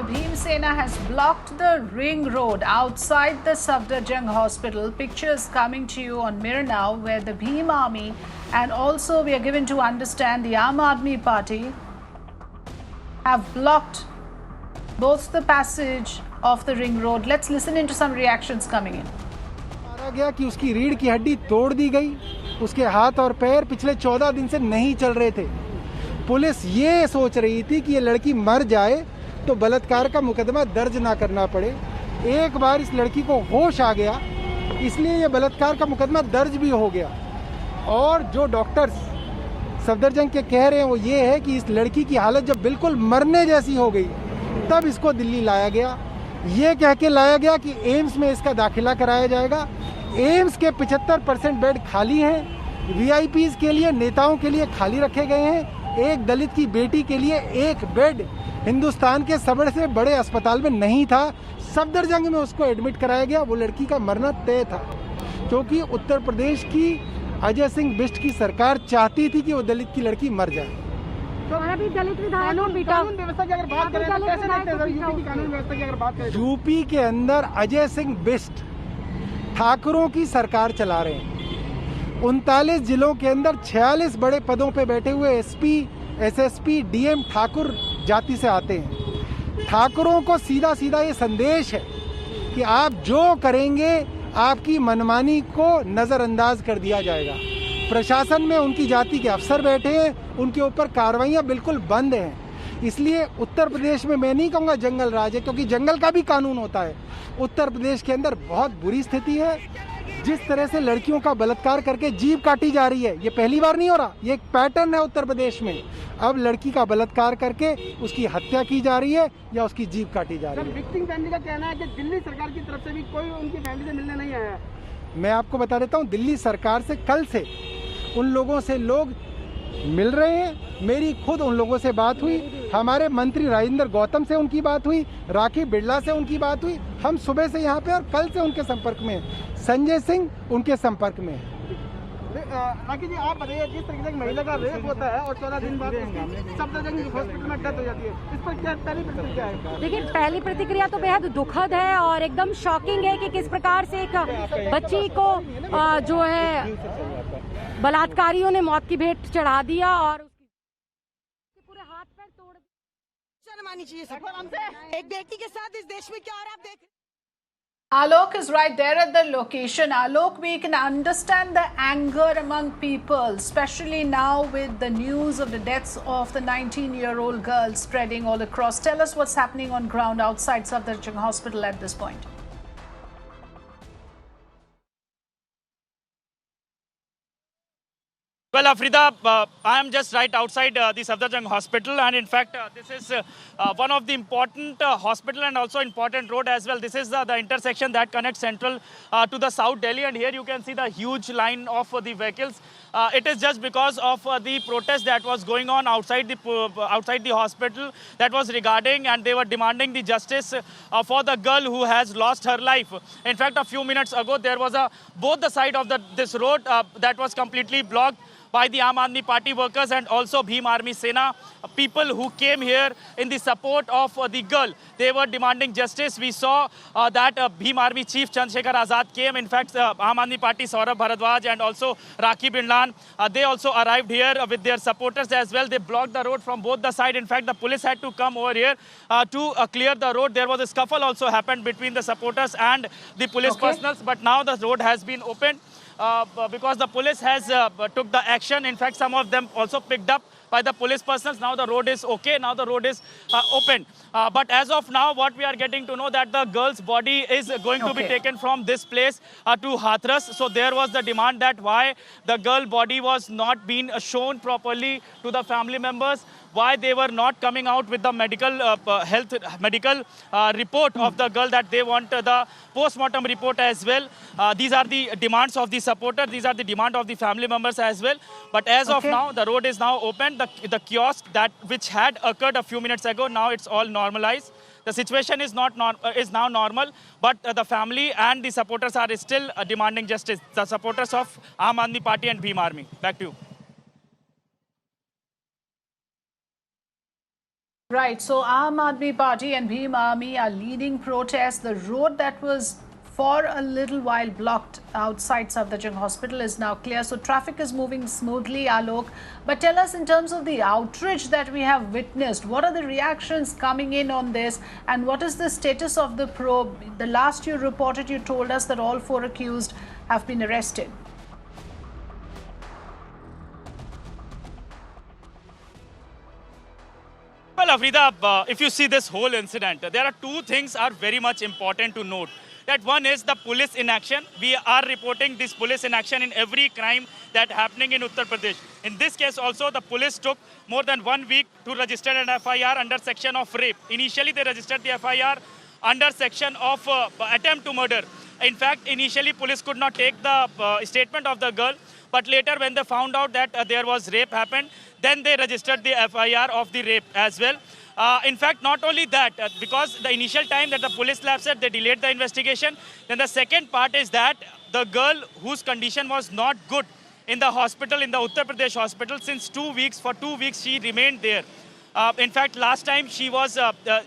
Bhim Sena has blocked the ring road outside the Safdarjung hospital. Pictures coming to you on Mirror Now, where the Bhim army and also we are given to understand the Aam Aadmi Party have blocked both the passage of the ring road. Let's listen into some reactions coming in. मारा गया कि उसकी रीढ़ की हड्डी तोड़ दी गई, उसके हाथ और पैर पिछले 14 दिन से नहीं चल रहे थे। पुलिस ये सोच रही थी कि ये लड़की मर जाए तो बलात्कार का मुकदमा दर्ज ना करना पड़े। एक बार इस लड़की को होश आ गया, इसलिए ये बलात्कार का मुकदमा दर्ज भी हो गया। और जो डॉक्टर्स सफदरजंग के कह रहे हैं वो ये है कि इस लड़की की हालत जब बिल्कुल मरने जैसी हो गई तब इसको दिल्ली लाया गया। ये कह के लाया गया कि एम्स में इसका दाखिला कराया जाएगा। एम्स के 75% बेड खाली हैं, वीआईपीज के लिए, नेताओं के लिए खाली रखे गए हैं। एक दलित की बेटी के लिए एक बेड हिंदुस्तान के सबसे बड़े अस्पताल में नहीं था, सफदरजंग में उसको एडमिट कराया गया। वो लड़की का मरना तय था, क्योंकि उत्तर प्रदेश की अजय सिंह बिष्ट की सरकार चाहती थी कि वो दलित की लड़की मर जाए। यूपी के अंदर अजय सिंह बिष्ट ठाकुरों की सरकार चला रहे हैं। 39 जिलों के अंदर 46 बड़े पदों पे बैठे हुए एसपी, एसएसपी, डीएम ठाकुर जाति से आते हैं। ठाकुरों को सीधा सीधा ये संदेश है कि आप जो करेंगे आपकी मनमानी को नज़रअंदाज कर दिया जाएगा। प्रशासन में उनकी जाति के अफसर बैठे हैं, उनके ऊपर कार्रवाइयाँ बिल्कुल बंद हैं। इसलिए उत्तर प्रदेश में मैं नहीं कहूँगा जंगल राज है, क्योंकि जंगल का भी कानून होता है। उत्तर प्रदेश के अंदर बहुत बुरी स्थिति है। जिस तरह से लड़कियों का बलात्कार करके जीभ काटी जा रही है, ये पहली बार नहीं हो रहा, ये एक पैटर्न है उत्तर प्रदेश में। अब लड़की का बलात्कार करके उसकी हत्या की जा रही है या उसकी जीभ काटी जा रही है। विक्टिम फैमिली का कहना है कि दिल्ली सरकार की तरफ से भी कोई उनकी फैमिली से मिलने नहीं आया। मैं आपको बता देता हूँ, दिल्ली सरकार से कल से उन लोगों से लोग मिल रहे हैं। मेरी खुद उन लोगों से बात हुई, हमारे मंत्री राजेंद्र गौतम से उनकी बात हुई, राखी बिरला से उनकी बात हुई। हम सुबह से यहाँ पे और कल से उनके संपर्क में हैं। संजय सिंह उनके संपर्क में है। राखी जी, आप बताइए, जिस तरीके से महिला का रेप होता है और 14 दिन बाद सफदरजंग हॉस्पिटल में डेथ हो जाती है, इस पर क्या पहली प्रतिक्रिया है? देखिए, पहली प्रतिक्रिया तो बेहद दुखद है और एकदम शॉकिंग है कि किस प्रकार से एक बच्ची को जो है बलात्कारियों ने मौत की भेंट चढ़ा दिया और उसके पूरे हाथ पैर तोड़ दिए। शर्म आनी चाहिए सबको। एक बेटी के साथ इस देश में क्या हो रहा है आप देख। Alok is right there at the location. Alok, we can understand the anger among people, especially now with the news of the deaths of the 19-year-old girl spreading all across. Tell us what's happening on ground outside Safdarjung Hospital at this point. Well, Afrida, I am just right outside the Safdarjung Hospital, and in fact, this is one of the important hospital and also important road as well. This is the intersection that connects Central to the South Delhi, and here you can see the huge line of the vehicles. It is just because of the protest that was going on outside the hospital that was regarding, and they were demanding the justice for the girl who has lost her life. In fact, a few minutes ago, there was both the side of this road that was completely blocked by the Aam Aadmi Party workers and also Bhim Army Sena, people who came here in the support of the girl. They were demanding justice. We saw that Bhim Army Chief Chandrasekhar Azad came. In fact, Aam Aadmi Party Saurabh Bharadwaj and also Rakhi Bindlan, they also arrived here with their supporters as well. They blocked the road from both the sides. In fact, the police had to come over here to clear the road. There was a scuffle also happened between the supporters and the police personals, but now the road has been opened. Because the police has took the action. In fact, some of them also picked up by the police personnel. Now the road is okay. Now the road is open. But as of now, what we are getting to know that the girl's body is going to be taken from this place to Hathras. So there was the demand that why the girl body was not being shown properly to the family members, why they were not coming out with the medical report of the girl, that they want the post-mortem report as well. These are the demands of the supporter. These are the demand of the family members as well. But as of now, the road is now open. The kiosk which had occurred a few minutes ago, now it's all normalized. The situation is now normal, but the family and the supporters are still demanding justice. The supporters of Aam Aadmi Party and Bhim Army. Back to you. Right, so Aam Aadmi Party and Bhim Army are leading protests. The road that was for a little while blocked outside Safdarjung Hospital is now clear. So traffic is moving smoothly, Alok. But tell us, in terms of the outrage that we have witnessed, what are the reactions coming in on this, and what is the status of the probe? The last you reported, you told us that all 4 accused have been arrested. Well, Afrida, if you see this whole incident, there are 2 things are very much important to note. That one is the police inaction. We are reporting this police inaction in every crime that happening in Uttar Pradesh. In this case also, the police took more than 1 week to register an FIR under section of rape. Initially, they registered the FIR under section of attempt to murder. In fact, initially, police could not take the statement of the girl. But later, when they found out that there was rape happened, then they registered the FIR of the rape as well. In fact, not only that, because the initial time that the police lab said they delayed the investigation, then the second part is that the girl whose condition was not good in the hospital, in the Uttar Pradesh hospital, since 2 weeks, for 2 weeks she remained there. In fact, last time she was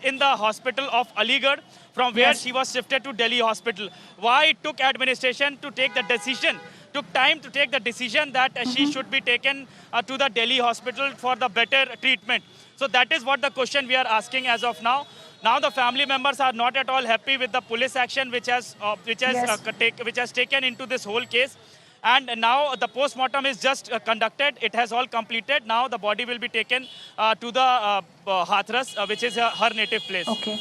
in the hospital of Aligarh, from where she was shifted to Delhi hospital. Why it took administration to take the decision, took time to take the decision that she should be taken to the Delhi hospital for the better treatment. So that is what the question we are asking as of now. Now the family members are not at all happy with the police action which has taken into this whole case. And now the post-mortem is just conducted. It has all completed. Now the body will be taken to the Hathras, which is her native place. Okay.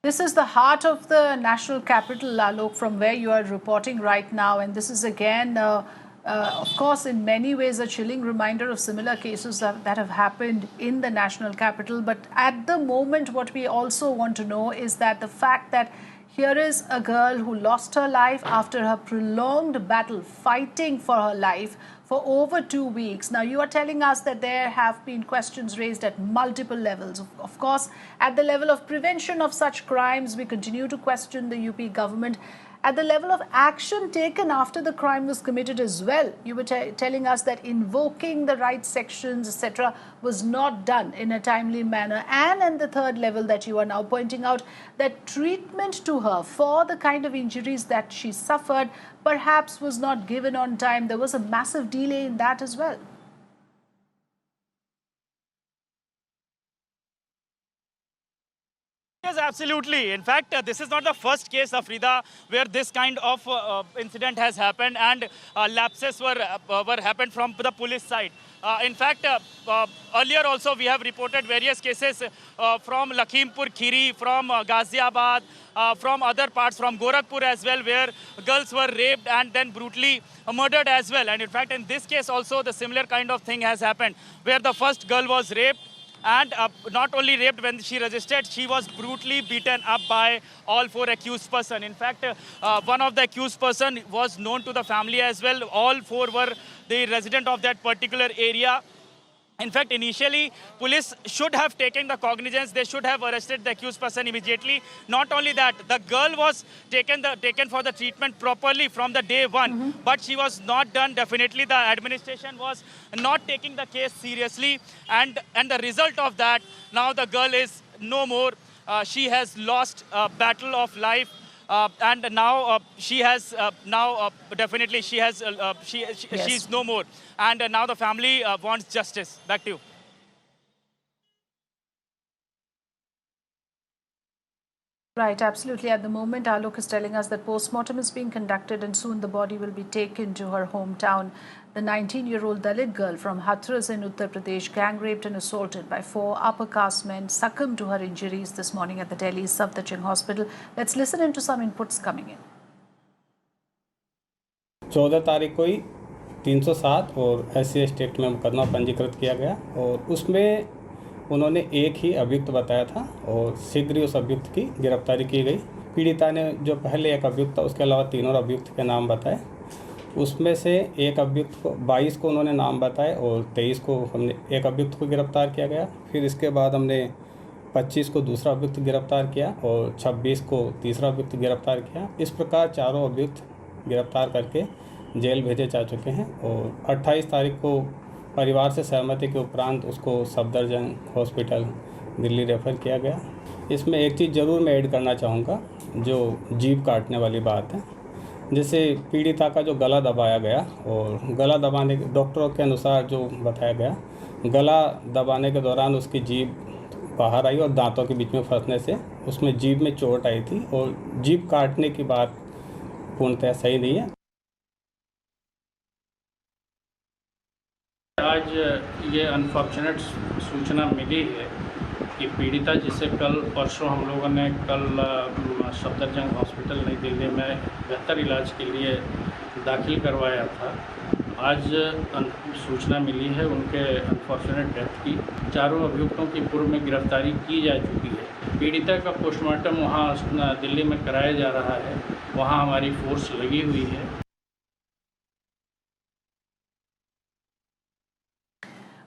This is the heart of the national capital, Alok, from where you are reporting right now. And this is again, of course, in many ways a chilling reminder of similar cases that have happened in the national capital. But at the moment, what we also want to know is that the fact that here is a girl who lost her life after her prolonged battle, fighting for her life for over 2 weeks. Now, you are telling us that there have been questions raised at multiple levels. Of course, at the level of prevention of such crimes, we continue to question the UP government. At the level of action taken after the crime was committed as well, you were telling us that invoking the right sections, etc., was not done in a timely manner. And at the third level that you are now pointing out, that treatment to her for the kind of injuries that she suffered perhaps was not given on time. There was a massive delay in that as well. Yes, absolutely. In fact, this is not the first case, Afrida, where this kind of incident has happened and lapses were happened from the police side. In fact, earlier also we have reported various cases from Lakhimpur Kheri, from Ghaziabad, from other parts, from Gorakhpur as well, where girls were raped and then brutally murdered as well. And in fact, in this case also, the similar kind of thing has happened, where the first girl was raped. And not only raped, when she registered, she was brutally beaten up by all 4 accused persons. In fact, one of the accused person was known to the family as well. All 4 were the resident of that particular area. In fact, initially, police should have taken the cognizance. They should have arrested the accused person immediately. Not only that, the girl was taken for the treatment properly from the day one, but she was not done. Definitely, the administration was not taking the case seriously, and the result of that, now the girl is no more. She has lost a battle of life. And now she has definitely she's no more, and now the family wants justice. Back to you. Right, absolutely. At the moment, Alok is telling us that post-mortem is being conducted and soon the body will be taken to her hometown. The 19-year-old Dalit girl from Hathras in Uttar Pradesh, gang-raped and assaulted by 4 upper caste men, succumbed to her injuries this morning at the Delhi Safdarjung Hospital. Let's listen into some inputs coming in. 14 तारीख को ही 307 और SC act में मुकदमा पंजीकृत किया गया और उसमें उन्होंने एक ही अभियुक्त बताया था और शीघ्र ही उस अभियुक्त की गिरफ्तारी की गई। पीड़िता ने जो पहले एक अभियुक्त था उसके अलावा 3 और अभियुक्त के नाम बताए। उसमें से एक अभियुक्त को 22 को उन्होंने नाम बताए और 23 को हमने एक अभियुक्त को गिरफ्तार किया गया। फिर इसके बाद हमने 25 को दूसरा अभियुक्त गिरफ्तार किया और 26 को तीसरा अभियुक्त गिरफ्तार किया। इस प्रकार 4 अभियुक्त गिरफ्तार करके जेल भेजे जा चुके हैं और 28 तारीख को परिवार से सहमति के उपरांत उसको सफदरजंग हॉस्पिटल दिल्ली रेफ़र किया गया। इसमें एक चीज़ ज़रूर मैं ऐड करना चाहूँगा, जो जीभ काटने वाली बात है, जैसे पीड़िता का जो गला दबाया गया, और गला दबाने डॉक्टरों के अनुसार जो बताया गया, गला दबाने के दौरान उसकी जीभ बाहर आई और दांतों के बीच में फंसने से उसमें जीभ में चोट आई थी, और जीभ काटने की बात पूर्णतः सही नहीं है। आज ये अनफॉर्चुनेट सूचना मिली है कि पीड़िता, जिसे कल परसों हम लोगों ने सफदरजंग हॉस्पिटल नई दिल्ली में बेहतर इलाज के लिए दाखिल करवाया था, आज सूचना मिली है उनके अनफॉर्चुनेट डेथ की। चारों अभियुक्तों की पूर्व में गिरफ्तारी की जा चुकी है। पीड़िता का पोस्टमार्टम वहाँ दिल्ली में कराया जा रहा है, वहाँ हमारी फोर्स लगी हुई है।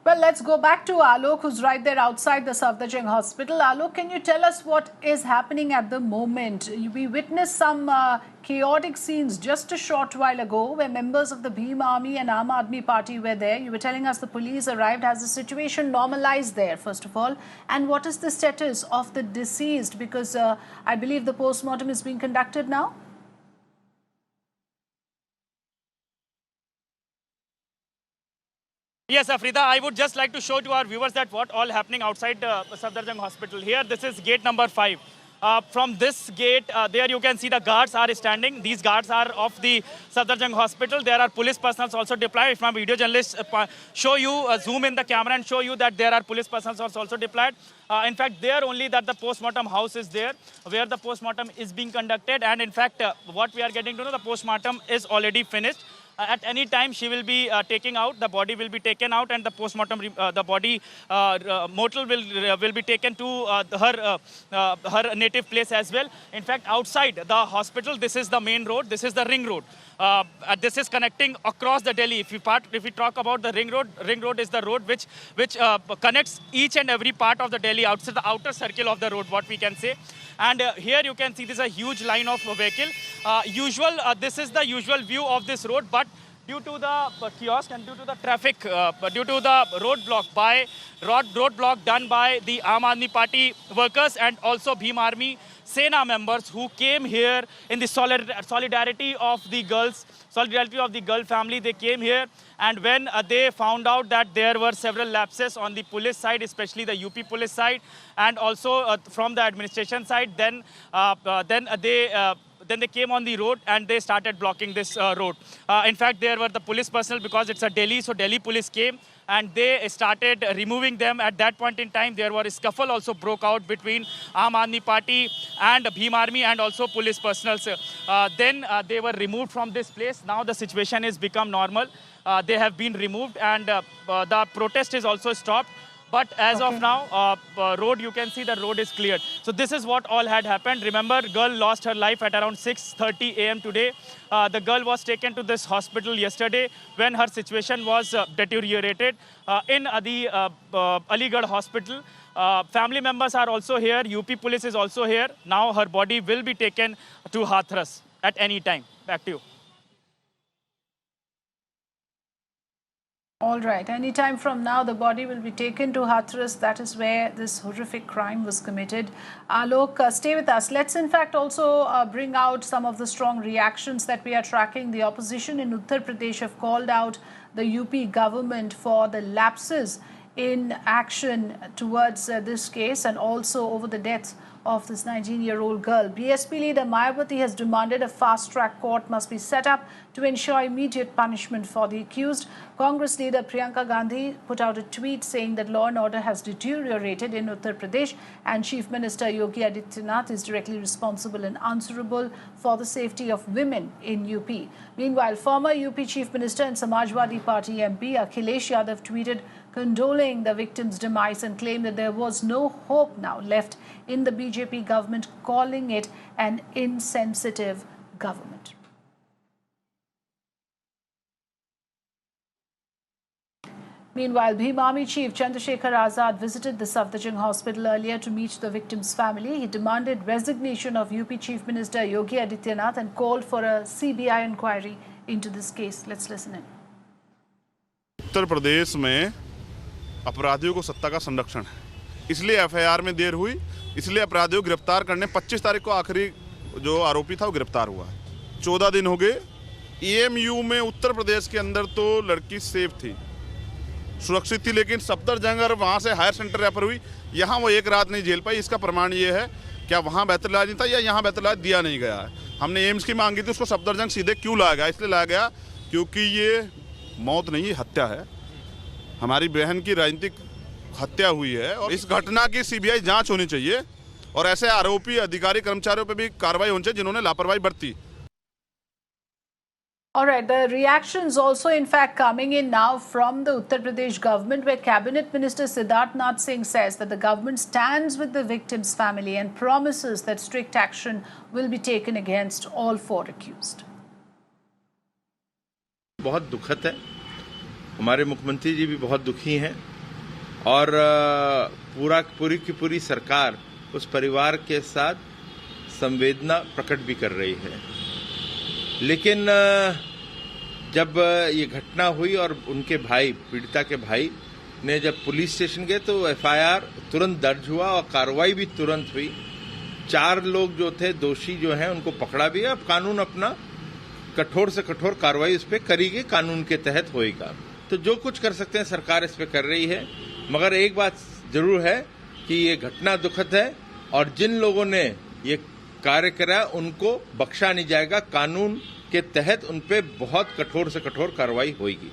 Well, let's go back to Alok, who's right there outside the Safdarjung Hospital. Alok, can you tell us what is happening at the moment? We witnessed some chaotic scenes just a short while ago where members of the Bhim Army and Aam Aadmi Party were there. You were telling us the police arrived. Has the situation normalized there, first of all? And what is the status of the deceased? Because I believe the post-mortem is being conducted now. Yes, Afrida, I would just like to show to our viewers that what all happening outside Safdarjung Hospital. Here, this is gate number 5. From this gate, there you can see the guards are standing. These guards are of the Safdarjung Hospital. There are police personnel also deployed. If my video journalists show you, zoom in the camera and show you that there are police personnel also deployed. In fact, there only that the postmortem house is there, where the postmortem is being conducted. And in fact, what we are getting to know, the postmortem is already finished. At any time, she will be taking out, the body will be taken out, and the postmortem, the body mortal will be taken to her native place as well. In fact, outside the hospital, this is the main road, this is the ring road. This is connecting across the Delhi. If we talk about the ring road is the road which connects each and every part of the Delhi outside the outer circle of the road, what we can say. And here you can see this is a huge line of vehicle. This is the usual view of this road, but due to the kiosk and due to the traffic, due to the roadblock done by the Aam Aadmi Party workers and also Bhim Army Sena members who came here in the solidarity of the girl family, they came here, and when they found out that there were several lapses on the police side, especially the UP police side, and also from the administration side, then they came on the road and they started blocking this road. In fact, there were the police personnel, because it's a Delhi, so Delhi police came and they started removing them. At that point in time, there were a scuffle also broke out between Aam Aadmi Party and Bhim Army and also police personnel. Then they were removed from this place. Now the situation has become normal. They have been removed and the protest is also stopped. But as of now, road, you can see the road is cleared. So this is what all had happened. Remember, girl lost her life at around 6:30 a.m. today. The girl was taken to this hospital yesterday when her situation was deteriorated in the Aligarh hospital. Family members are also here. UP police is also here. Now her body will be taken to Hathras at any time. Back to you. All right. Any time from now, the body will be taken to Hathras. That is where this horrific crime was committed. Alok, stay with us. Let's in fact also bring out some of the strong reactions that we are tracking. The opposition in Uttar Pradesh have called out the UP government for the lapses in action towards this case and also over the death of this 19-year-old girl. BSP leader Mayawati has demanded a fast-track court must be set up to ensure immediate punishment for the accused. Congress leader Priyanka Gandhi put out a tweet saying that law and order has deteriorated in Uttar Pradesh and Chief Minister Yogi Adityanath is directly responsible and answerable for the safety of women in UP. Meanwhile, former UP Chief Minister and Samajwadi Party MP Akhilesh Yadav tweeted condoling the victim's demise and claimed that there was no hope now left in the BJP government, calling it an insensitive government. Meanwhile, Bhim Army Chief Chandrasekhar Azad visited the Safdarjung Hospital earlier to meet the victim's family. He demanded resignation of UP Chief Minister Yogi Adityanath and called for a CBI inquiry into this case. Let's listen in. Uttar Pradesh में अपराधियों को सत्ता का संरक्षण है, इसलिए FIR में देर हुई, इसलिए अपराधियों को गिरफ्तार करने 25 तारीख को आखिरी जो आरोपी था वो गिरफ्तार हुआ है। 14 दिन हो गए। एएमयू में उत्तर प्रदेश के अंदर तो लड़की सेफ थी, सुरक्षित थी, लेकिन सफदरजंग और वहाँ से हायर सेंटर रेफर हुई, यहाँ वो एक रात नहीं झेल पाई। इसका प्रमाण ये है क्या वहाँ बेहतर इलाज नहीं था या यहाँ बेहतर इलाज दिया नहीं गया है। हमने एम्स की मांगी थी, उसको सफदरजंग सीधे क्यों लाया गया? इसलिए लाया गया क्योंकि ये मौत नहीं, हत्या है। हमारी बहन की राजनीतिक हत्या हुई है और इस घटना की सीबीआई जांच होनी चाहिए और ऐसे आरोपी अधिकारी कर्मचारियों पर भी कार्रवाई होनी चाहिए जिन्होंने लापरवाही बरती। All right, the reactions also in fact coming in now from the Uttar Pradesh government, where Cabinet Minister Siddharth Nath Singh says that the government stands with the victim's family and promises that strict action will be taken against all 4 accused. बहुत दुखद है, हमारे मुख्यमंत्री जी भी बहुत दुखी हैं और पूरी की पूरी सरकार उस परिवार के साथ संवेदना प्रकट भी कर रही है। लेकिन जब ये घटना हुई और उनके भाई, पीड़िता के भाई ने जब पुलिस स्टेशन गए तो एफआईआर तुरंत दर्ज हुआ और कार्रवाई भी तुरंत हुई। 4 लोग जो थे दोषी जो हैं उनको पकड़ा भी है। अब कानून अपना कठोर से कठोर कार्रवाई उस पर करेगी, कानून के तहत होएगा। तो जो कुछ कर सकते हैं सरकार इस पे कर रही है, मगर एक बात जरूर है कि ये घटना दुखद है और जिन लोगों ने ये कार्य करा उनको बख्शा नहीं जाएगा। कानून के तहत उन पे बहुत कठोर से कठोर कार्रवाई होगी।